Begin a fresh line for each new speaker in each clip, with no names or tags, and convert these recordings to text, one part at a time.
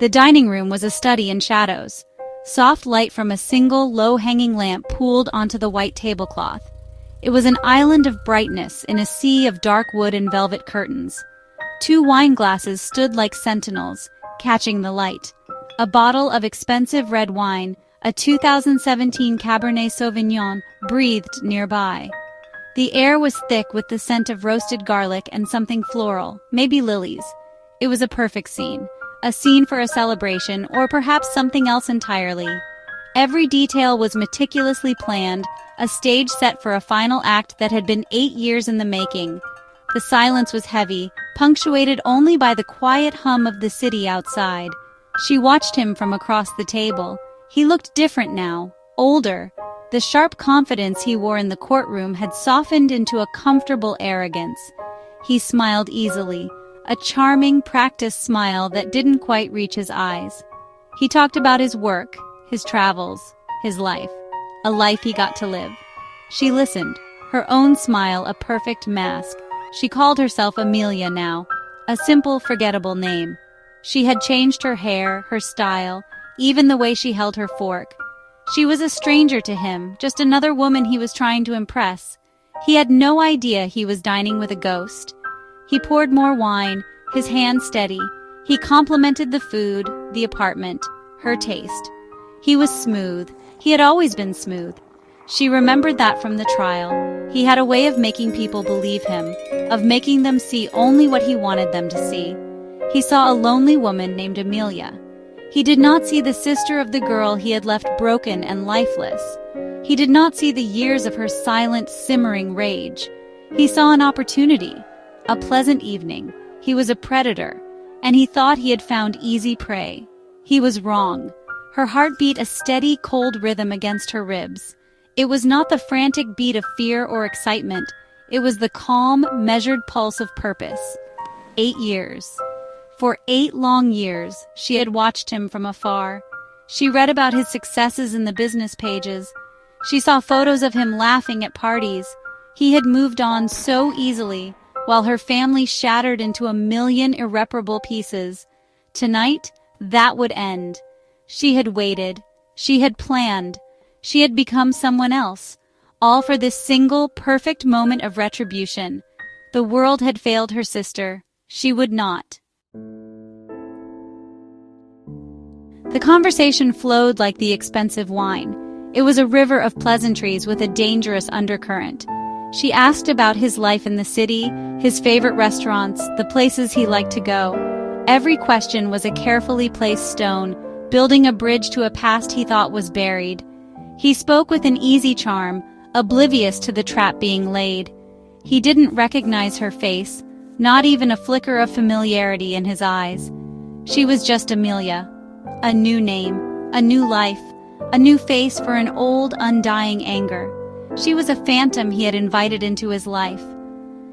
The dining room was a study in shadows. Soft light from a single, low-hanging lamp pooled onto the white tablecloth. It was an island of brightness in a sea of dark wood and velvet curtains. 2 wine glasses stood like sentinels, catching the light. A bottle of expensive red wine, a 2017 Cabernet Sauvignon, breathed nearby. The air was thick with the scent of roasted garlic and something floral, maybe lilies. It was a perfect scene. A scene for a celebration, or perhaps something else entirely. Every detail was meticulously planned, a stage set for a final act that had been 8 years in the making. The silence was heavy, punctuated only by the quiet hum of the city outside. She watched him from across the table. He looked different now, older. The sharp confidence he wore in the courtroom had softened into a comfortable arrogance. He smiled easily, a charming, practiced smile that didn't quite reach his eyes. He talked about his work, his travels, his life, a life he got to live. She listened, her own smile a perfect mask. She called herself Amelia now, a simple, forgettable name. She had changed her hair, her style, even the way she held her fork. She was a stranger to him, just another woman he was trying to impress. He had no idea he was dining with a ghost. He poured more wine, his hand steady. He complimented the food, the apartment, her taste. He was smooth. He had always been smooth. She remembered that from the trial. He had a way of making people believe him, of making them see only what he wanted them to see. He saw a lonely woman named Amelia. He did not see the sister of the girl he had left broken and lifeless. He did not see the years of her silent, simmering rage. He saw an opportunity. A pleasant evening. He was a predator, and he thought he had found easy prey. He was wrong. Her heart beat a steady, cold rhythm against her ribs. It was not the frantic beat of fear or excitement. It was the calm, measured pulse of purpose. 8 years. For 8 long years, she had watched him from afar. She read about his successes in the business pages. She saw photos of him laughing at parties. He had moved on so easily, while her family shattered into a million irreparable pieces. Tonight, that would end. She had waited. She had planned. She had become someone else, all for this single, perfect moment of retribution. The world had failed her sister. She would not. The conversation flowed like the expensive wine. It was a river of pleasantries with a dangerous undercurrent. She asked about his life in the city, his favorite restaurants, the places he liked to go. Every question was a carefully placed stone, building a bridge to a past he thought was buried. He spoke with an easy charm, oblivious to the trap being laid. He didn't recognize her face, not even a flicker of familiarity in his eyes. She was just Amelia. A new name, a new life, a new face for an old, undying anger. She was a phantom he had invited into his life.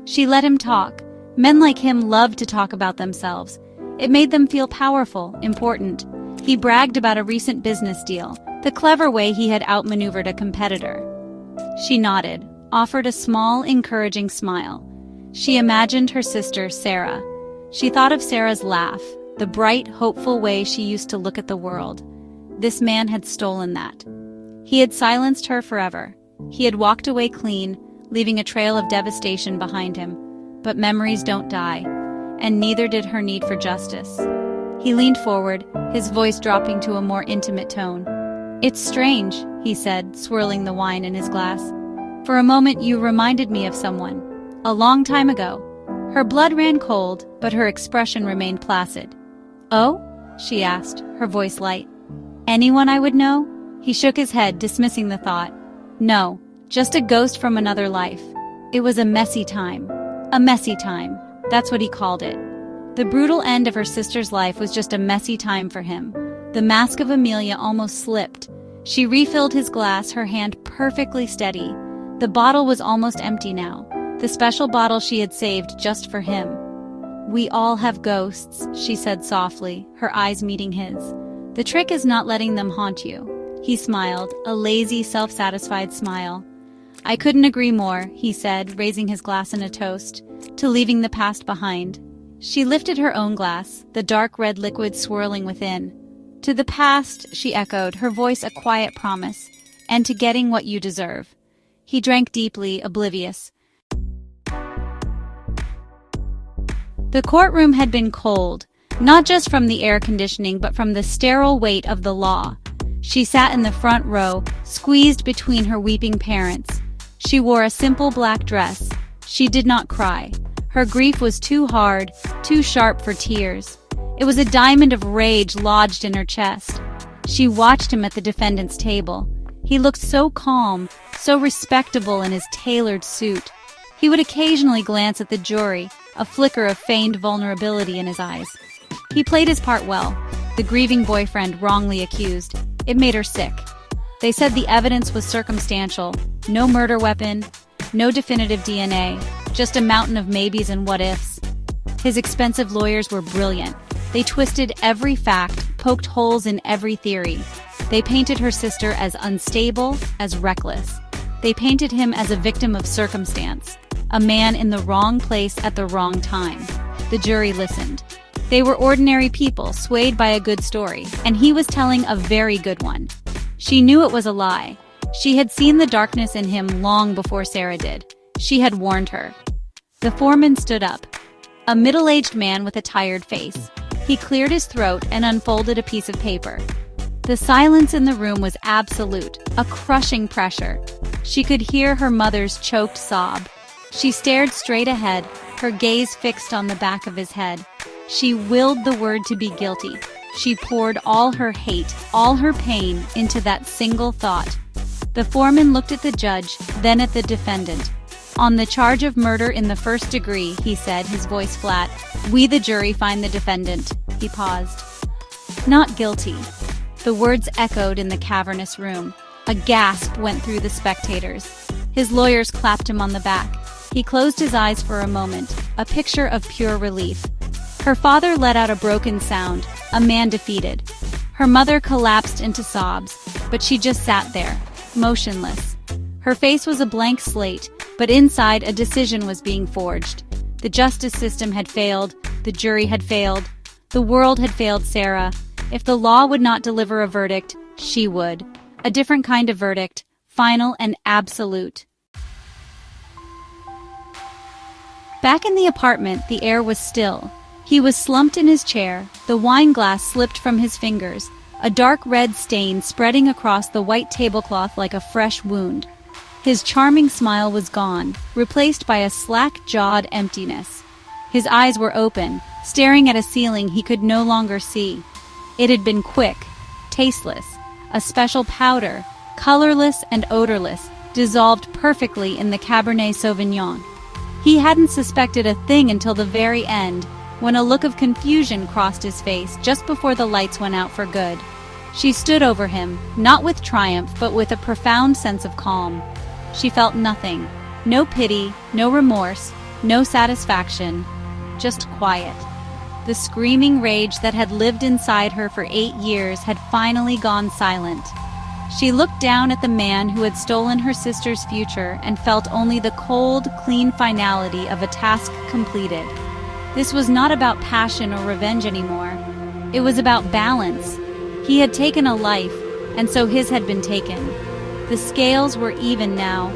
She let him talk. Men like him loved to talk about themselves. It made them feel powerful, important. He bragged about a recent business deal, the clever way he had outmaneuvered a competitor. She nodded, offered a small, encouraging smile. She imagined her sister, Sarah. She thought of Sarah's laugh, the bright, hopeful way she used to look at the world. This man had stolen that. He had silenced her forever. He had walked away clean, leaving a trail of devastation behind him. But memories don't die, and neither did her need for justice. He leaned forward, his voice dropping to a more intimate tone. "It's strange," he said, swirling the wine in his glass. "For a moment you reminded me of someone. A long time ago." Her blood ran cold, but her expression remained placid. "Oh?" she asked, her voice light. "Anyone I would know?" He shook his head, dismissing the thought. "No, just a ghost from another life. It was a messy time. A messy time. That's what he called it." The brutal end of her sister's life was just a messy time for him. The mask of Amelia almost slipped. She refilled his glass, her hand perfectly steady. The bottle was almost empty now, the special bottle she had saved just for him. "We all have ghosts," she said softly, her eyes meeting his. "The trick is not letting them haunt you." He smiled, a lazy, self-satisfied smile. "I couldn't agree more," he said, raising his glass in a toast, to leaving the past behind. She lifted her own glass, the dark red liquid swirling within. To the past, she echoed, her voice a quiet promise, and to getting what you deserve. He drank deeply, oblivious. The courtroom had been cold, not just from the air conditioning but from the sterile weight of the law. She sat in the front row, squeezed between her weeping parents. She wore a simple black dress. She did not cry. Her grief was too hard, too sharp for tears. It was a diamond of rage lodged in her chest. She watched him at the defendant's table. He looked so calm, so respectable in his tailored suit. He would occasionally glance at the jury, a flicker of feigned vulnerability in his eyes. He played his part well, the grieving boyfriend wrongly accused. It made her sick. They said the evidence was circumstantial, no murder weapon, no definitive DNA, just a mountain of maybes and what-ifs. His expensive lawyers were brilliant. They twisted every fact, poked holes in every theory. They painted her sister as unstable, as reckless. They painted him as a victim of circumstance, a man in the wrong place at the wrong time. The jury listened. They were ordinary people, swayed by a good story, and he was telling a very good one. She knew it was a lie. She had seen the darkness in him long before Sarah did. She had warned her. The foreman stood up. A middle-aged man with a tired face. He cleared his throat and unfolded a piece of paper. The silence in the room was absolute, a crushing pressure. She could hear her mother's choked sob. She stared straight ahead, her gaze fixed on the back of his head. She willed the word to be guilty. She poured all her hate, all her pain into that single thought. The foreman looked at the judge, then at the defendant. On the charge of murder in the first degree, he said, his voice flat, we the jury find the defendant. He paused. Not guilty. The words echoed in the cavernous room. A gasp went through the spectators. His lawyers clapped him on the back. He closed his eyes for a moment, a picture of pure relief. Her father let out a broken sound, a man defeated. Her mother collapsed into sobs, but she just sat there, motionless. Her face was a blank slate, but inside a decision was being forged. The justice system had failed, the jury had failed, the world had failed Sarah. If the law would not deliver a verdict, she would. A different kind of verdict, final and absolute. Back in the apartment, the air was still. He was slumped in his chair, the wine glass slipped from his fingers, a dark red stain spreading across the white tablecloth like a fresh wound. His charming smile was gone, replaced by a slack-jawed emptiness. His eyes were open, staring at a ceiling he could no longer see. It had been quick, tasteless, a special powder, colorless and odorless, dissolved perfectly in the Cabernet Sauvignon. He hadn't suspected a thing until the very end, when a look of confusion crossed his face just before the lights went out for good. She stood over him, not with triumph, but with a profound sense of calm. She felt nothing, no pity, no remorse, no satisfaction, just quiet. The screaming rage that had lived inside her for 8 years had finally gone silent. She looked down at the man who had stolen her sister's future and felt only the cold, clean finality of a task completed. This was not about passion or revenge anymore. It was about balance. He had taken a life, and so his had been taken. The scales were even now.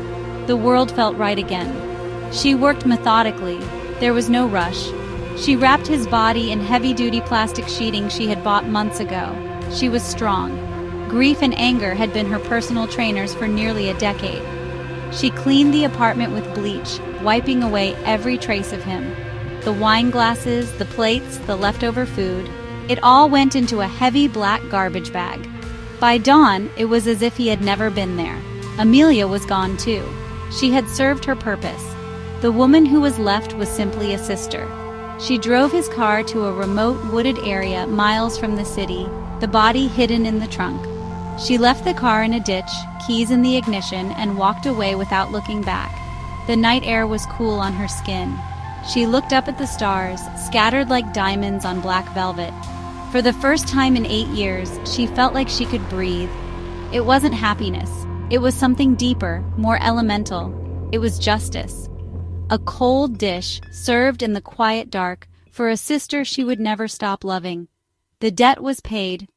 The world felt right again. She worked methodically. There was no rush. She wrapped his body in heavy-duty plastic sheeting she had bought months ago. She was strong. Grief and anger had been her personal trainers for nearly a decade. She cleaned the apartment with bleach, wiping away every trace of him. The wine glasses, the plates, the leftover food. It all went into a heavy black garbage bag. By dawn, it was as if he had never been there. Amelia was gone too. She had served her purpose. The woman who was left was simply a sister. She drove his car to a remote wooded area miles from the city, the body hidden in the trunk. She left the car in a ditch, keys in the ignition, and walked away without looking back. The night air was cool on her skin. She looked up at the stars, scattered like diamonds on black velvet. For the first time in 8 years, she felt like she could breathe. It wasn't happiness. It was something deeper, more elemental. It was justice. A cold dish, served in the quiet dark, for a sister she would never stop loving. The debt was paid,